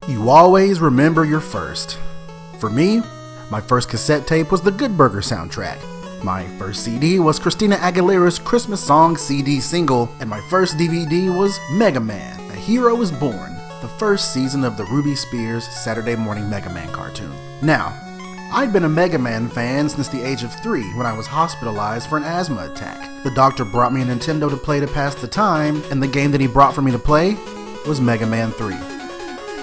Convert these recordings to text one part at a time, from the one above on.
You always remember your first. For me, my first cassette tape was the Good Burger soundtrack. My first CD was Christina Aguilera's Christmas Song CD single, and my first DVD was Megaman, A Hero is Born, the first season of the Ruby Spears Saturday morning Megaman cartoon. Now, I'd been a Megaman fan since the age of 3 when I was hospitalized for an asthma attack. The doctor brought me a Nintendo to play to pass the time, and the game that he brought for me to play was Mega Man 3.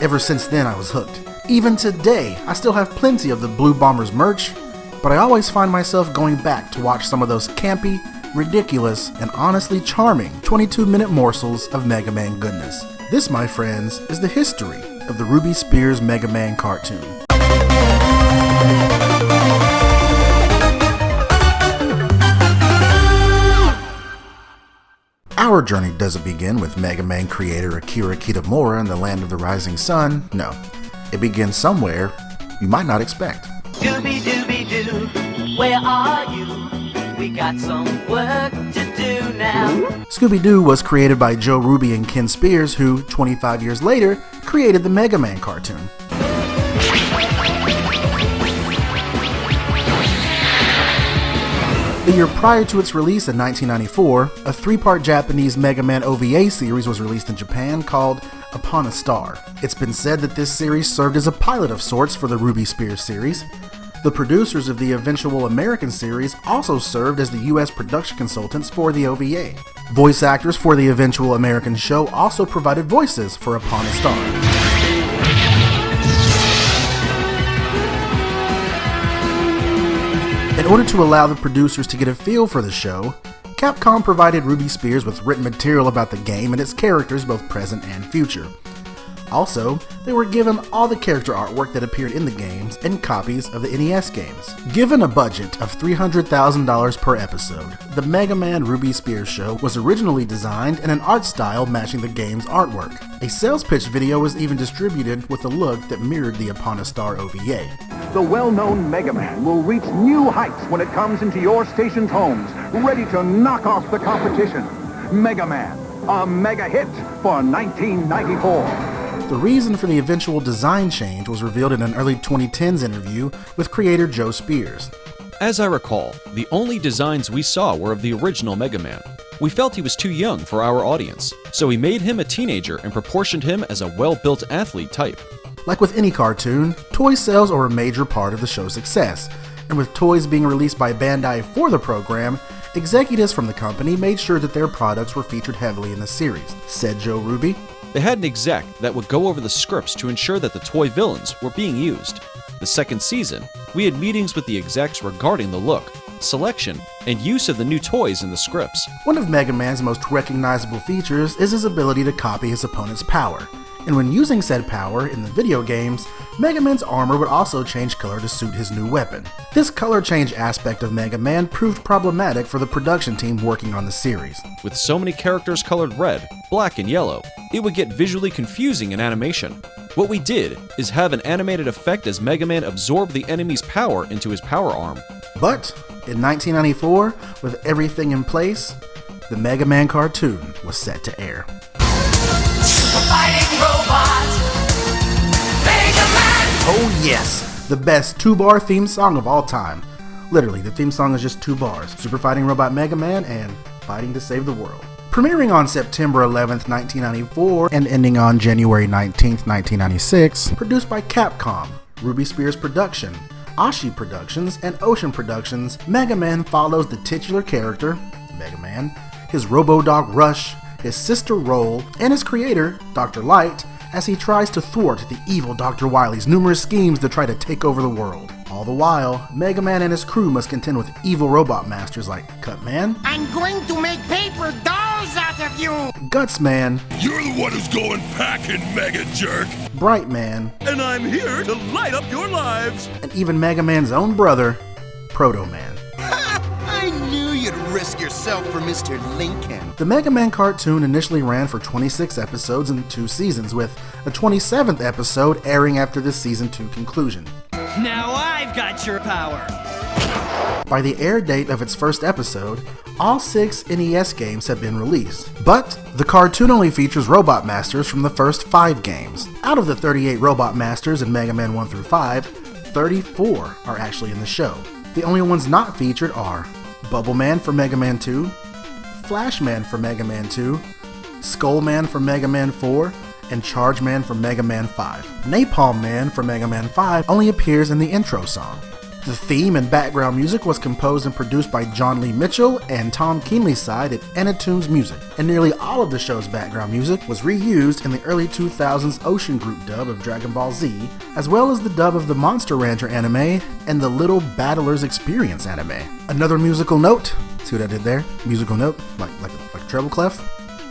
Ever since then, I was hooked. Even today, I still have plenty of the Blue Bombers merch, but I always find myself going back to watch some of those campy, ridiculous, and honestly charming 22-minute morsels of Mega Man goodness. This, my friends, is the history of the Ruby Spears Mega Man cartoon. Our journey doesn't begin with Mega Man creator Akira Kitamura in the land of the rising sun. No, it begins somewhere you might not expect. Scooby-Dooby-Doo, where are you? We got some work to do now. Scooby-Doo was created by Joe Ruby and Ken Spears, who, 25 years later, created the Mega Man cartoon. The year prior to its release in 1994, a 3-part Japanese Mega Man OVA series was released in Japan called Upon a Star. It's been said that this series served as a pilot of sorts for the Ruby Spears series. The producers of the eventual American series also served as the US production consultants for the OVA. Voice actors for the eventual American show also provided voices for Upon a Star. In order to allow the producers to get a feel for the show, Capcom provided Ruby Spears with written material about the game and its characters both present and future. Also, they were given all the character artwork that appeared in the games and copies of the NES games. Given a budget of $300,000 per episode, the Mega Man Ruby Spears show was originally designed in an art style matching the game's artwork. A sales pitch video was even distributed with a look that mirrored the Upon a Star OVA. The well-known Mega Man will reach new heights when it comes into your station's homes, ready to knock off the competition. Mega Man, a mega hit for 1994. The reason for the eventual design change was revealed in an early 2010s interview with creator Joe Spears. As I recall, the only designs we saw were of the original Mega Man. We felt he was too young for our audience, so we made him a teenager and proportioned him as a well-built athlete type. Like with any cartoon, toy sales are a major part of the show's success, and with toys being released by Bandai for the program, executives from the company made sure that their products were featured heavily in the series, said Joe Ruby. They had an exec that would go over the scripts to ensure that the toy villains were being used. The second season, we had meetings with the execs regarding the look, selection, and use of the new toys in the scripts. One of Mega Man's most recognizable features is his ability to copy his opponent's power. And when using said power in the video games, Mega Man's armor would also change color to suit his new weapon. This color change aspect of Mega Man proved problematic for the production team working on the series. With so many characters colored red, black, and yellow, it would get visually confusing in animation. What we did is have an animated effect as Mega Man absorbed the enemy's power into his power arm. But in 1994, with everything in place, the Mega Man cartoon was set to air. Fighting robot, Megaman! Oh yes, the best 2-bar theme song of all time. Literally, the theme song is just 2 bars. Super Fighting Robot Mega Man and Fighting to Save the World. Premiering on September 11th, 1994 and ending on January 19th, 1996, produced by Capcom, Ruby Spears Production, Ashi Productions, and Ocean Productions, Mega Man follows the titular character, Mega Man, his Robo-Dog Rush, his sister Roll, and his creator, Dr. Light, as he tries to thwart the evil Dr. Wily's numerous schemes to try to take over the world. All the while, Mega Man and his crew must contend with evil robot masters like Cutman, I'm going to make paper dolls out of you! Gutsman, You're the one who's going packing, Mega Jerk! Brightman, And I'm here to light up your lives! and even Mega Man's own brother, Proto Man. I knew you'd risk yourself for Mr. Lincoln. The Mega Man cartoon initially ran for 26 episodes in 2 seasons, with a 27th episode airing after the season 2 conclusion. Now I've got your power. By the air date of its first episode, all 6 NES games have been released, but the cartoon only features Robot Masters from the first 5 games. Out of the 38 Robot Masters in Mega Man 1 through 5, 34 are actually in the show. The only ones not featured are Bubble Man for Mega Man 2, Flash Man for Mega Man 2, Skull Man for Mega Man 4, and Charge Man for Mega Man 5. Napalm Man for Mega Man 5 only appears in the intro song. The theme and background music was composed and produced by John Lee Mitchell and Tom Keenley's side at Anatunes Music, and nearly all of the show's background music was reused in the early 2000s Ocean Group dub of Dragon Ball Z, as well as the dub of the Monster Rancher anime and the Little Battlers Experience anime. Another musical note, see what I did there? Musical note? Like a treble clef?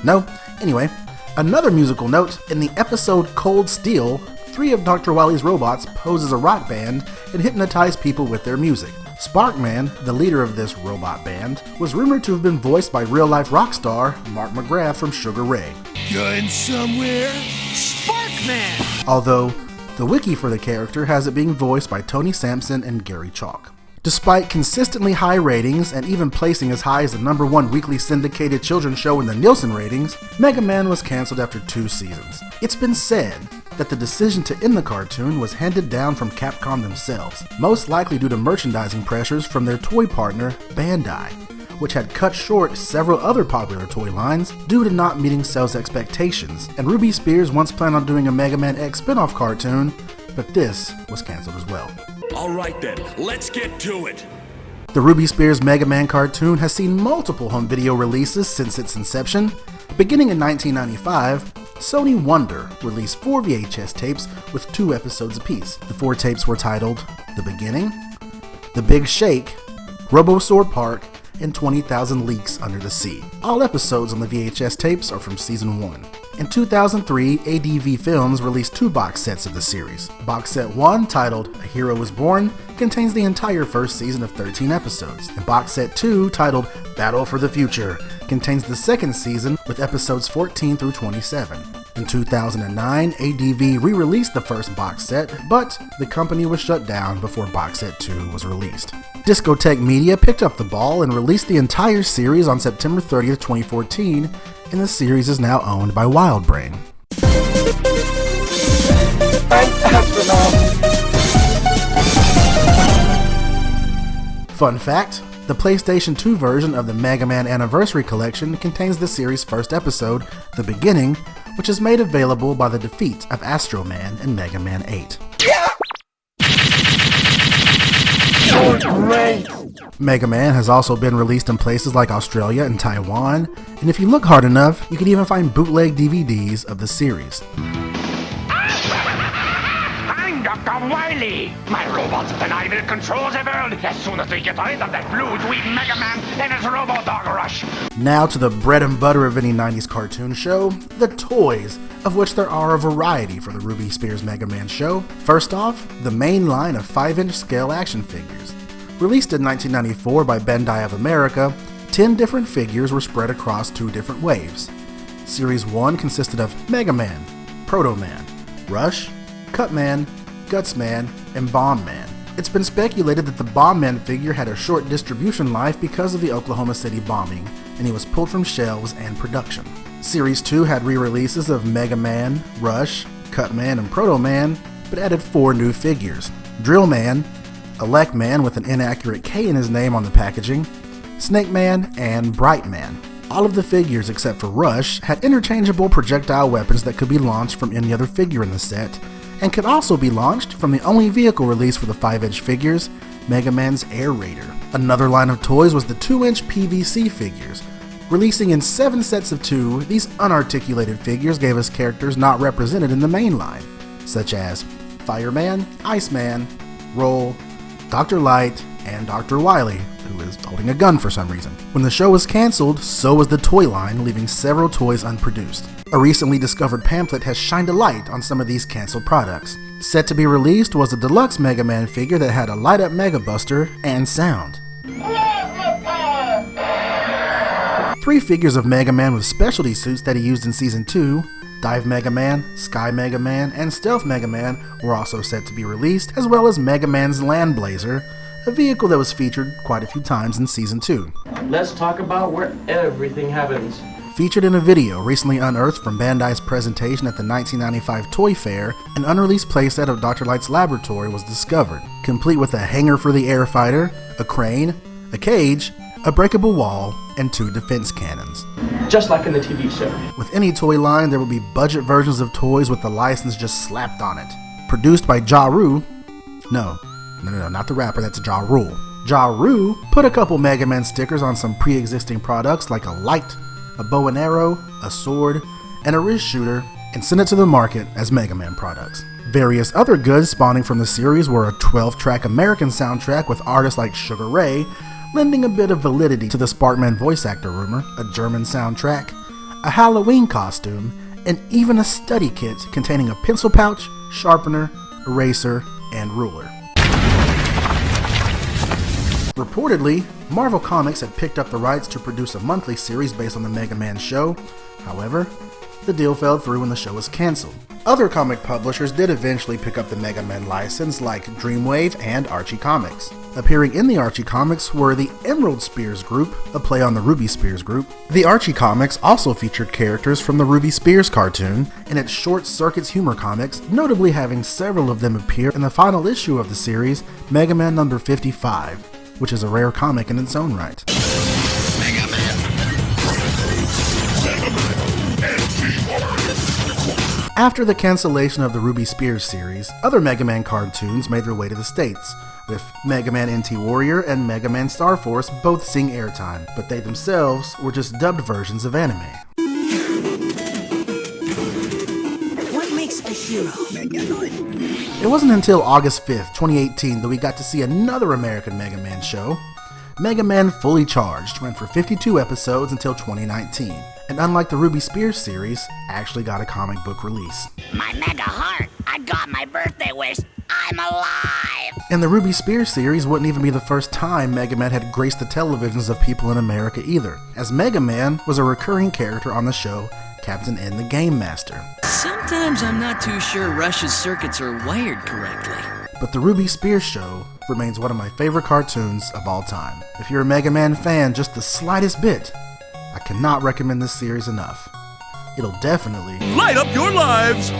No? Anyway, another musical note, in the episode Cold Steel, 3 of Dr. Wily's robots pose as a rock band and hypnotize people with their music. Sparkman, the leader of this robot band, was rumored to have been voiced by real-life rock star Mark McGrath from Sugar Ray. Going somewhere? Sparkman! Although, the wiki for the character has it being voiced by Tony Sampson and Gary Chalk. Despite consistently high ratings and even placing as high as the #1 weekly syndicated children's show in the Nielsen ratings, Mega Man was canceled after 2 seasons. It's been said that the decision to end the cartoon was handed down from Capcom themselves, most likely due to merchandising pressures from their toy partner, Bandai, which had cut short several other popular toy lines due to not meeting sales expectations, and Ruby Spears once planned on doing a Mega Man X spin-off cartoon, but this was canceled as well. Alright then, let's get to it. The Ruby Spears Mega Man cartoon has seen multiple home video releases since its inception. Beginning in 1995, Sony Wonder released 4 VHS tapes with 2 episodes apiece. The 4 tapes were titled The Beginning, The Big Shake, Robo-Sword Park, and 20,000 Leagues Under the Sea. All episodes on the VHS tapes are from Season 1. In 2003, ADV Films released 2 box sets of the series. Box Set 1, titled A Hero Was Born, contains the entire first season of 13 episodes. And Box Set 2, titled Battle for the Future, contains the second season with episodes 14 through 27. In 2009, ADV re-released the first box set, but the company was shut down before Box Set 2 was released. Discotech Media picked up the ball and released the entire series on September 30th, 2014, and the series is now owned by Wildbrain. Fun fact, the PlayStation 2 version of the Mega Man Anniversary Collection contains the series' first episode, The Beginning, which is made available by the defeat of Astro Man in Mega Man 8. Mega Man has also been released in places like Australia and Taiwan, and if you look hard enough, you can even find bootleg DVDs of the series. I'm Dr. Wily! My robots and I will control the world as soon as we get rid of that blue dweeb Mega Man and his Robo-Dog Rush! Now to the bread and butter of any 90s cartoon show, the toys, of which there are a variety for the Ruby Spears Mega Man show. First off, the main line of 5-inch scale action figures. Released in 1994 by Bandai of America, 10 different figures were spread across 2 different waves. Series 1 consisted of Mega Man, Proto Man, Rush, Cut Man, Guts Man, and Bomb Man. It's been speculated that the Bomb Man figure had a short distribution life because of the Oklahoma City bombing, and he was pulled from shelves and production. Series 2 had re-releases of Mega Man, Rush, Cut Man, and Proto Man, but added 4 new figures. Drill Man, Elect Man with an inaccurate K in his name on the packaging, Snake Man, and Bright Man. All of the figures except for Rush had interchangeable projectile weapons that could be launched from any other figure in the set, and could also be launched from the only vehicle released for the 5-inch figures, Mega Man's Air Raider. Another line of toys was the 2-inch PVC figures. Releasing in 7 sets of 2, these unarticulated figures gave us characters not represented in the main line, such as Fireman, Iceman, Roll, Dr. Light, and Dr. Wily, who is holding a gun for some reason. When the show was cancelled, so was the toy line, leaving several toys unproduced. A recently discovered pamphlet has shined a light on some of these cancelled products. Set to be released was a deluxe Mega Man figure that had a light-up Mega Buster and sound. 3 figures of Mega Man with specialty suits that he used in Season 2, Dive Mega Man, Sky Mega Man, and Stealth Mega Man were also set to be released, as well as Mega Man's Land Blazer, a vehicle that was featured quite a few times in Season 2. Let's talk about where everything happens. Featured in a video recently unearthed from Bandai's presentation at the 1995 Toy Fair, an unreleased playset of Dr. Light's laboratory was discovered, complete with a hangar for the air fighter, a crane, a cage, a breakable wall, and 2 defense cannons. Just like in the TV show. With any toy line, there will be budget versions of toys with the license just slapped on it. Produced by Ja Rule. No, not the rapper, that's Ja Rule. Ja Rule put a couple Mega Man stickers on some pre-existing products like a light, a bow and arrow, a sword, and a wrist shooter, and sent it to the market as Mega Man products. Various other goods spawning from the series were a 12-track American soundtrack with artists like Sugar Ray, lending a bit of validity to the Sparkman voice actor rumor, a German soundtrack, a Halloween costume, and even a study kit containing a pencil pouch, sharpener, eraser, and ruler. Reportedly, Marvel Comics had picked up the rights to produce a monthly series based on the Mega Man show. However, the deal fell through when the show was cancelled. Other comic publishers did eventually pick up the Mega Man license, like Dreamwave and Archie Comics. Appearing in the Archie Comics were the Emerald Spears Group, a play on the Ruby Spears Group. The Archie Comics also featured characters from the Ruby Spears cartoon and its Short Circuits humor comics, notably having several of them appear in the final issue of the series, Mega Man number 55, which is a rare comic in its own right. After the cancellation of the Ruby Spears series, other Mega Man cartoons made their way to the States, with Mega Man NT Warrior and Mega Man Star Force both seeing airtime, but they themselves were just dubbed versions of anime. What makes a hero? It wasn't until August 5th, 2018 that we got to see another American Mega Man show. Mega Man Fully Charged ran for 52 episodes until 2019, and unlike the Ruby Spears series, actually got a comic book release. My Mega Heart! I got my birthday wish! I'm alive! And the Ruby Spears series wouldn't even be the first time Mega Man had graced the televisions of people in America either, as Mega Man was a recurring character on the show Captain N the Game Master. Sometimes I'm not too sure Rush's circuits are wired correctly. But the Ruby Spears show remains one of my favorite cartoons of all time. If you're a Mega Man fan just the slightest bit, I cannot recommend this series enough. It'll definitely light up your lives!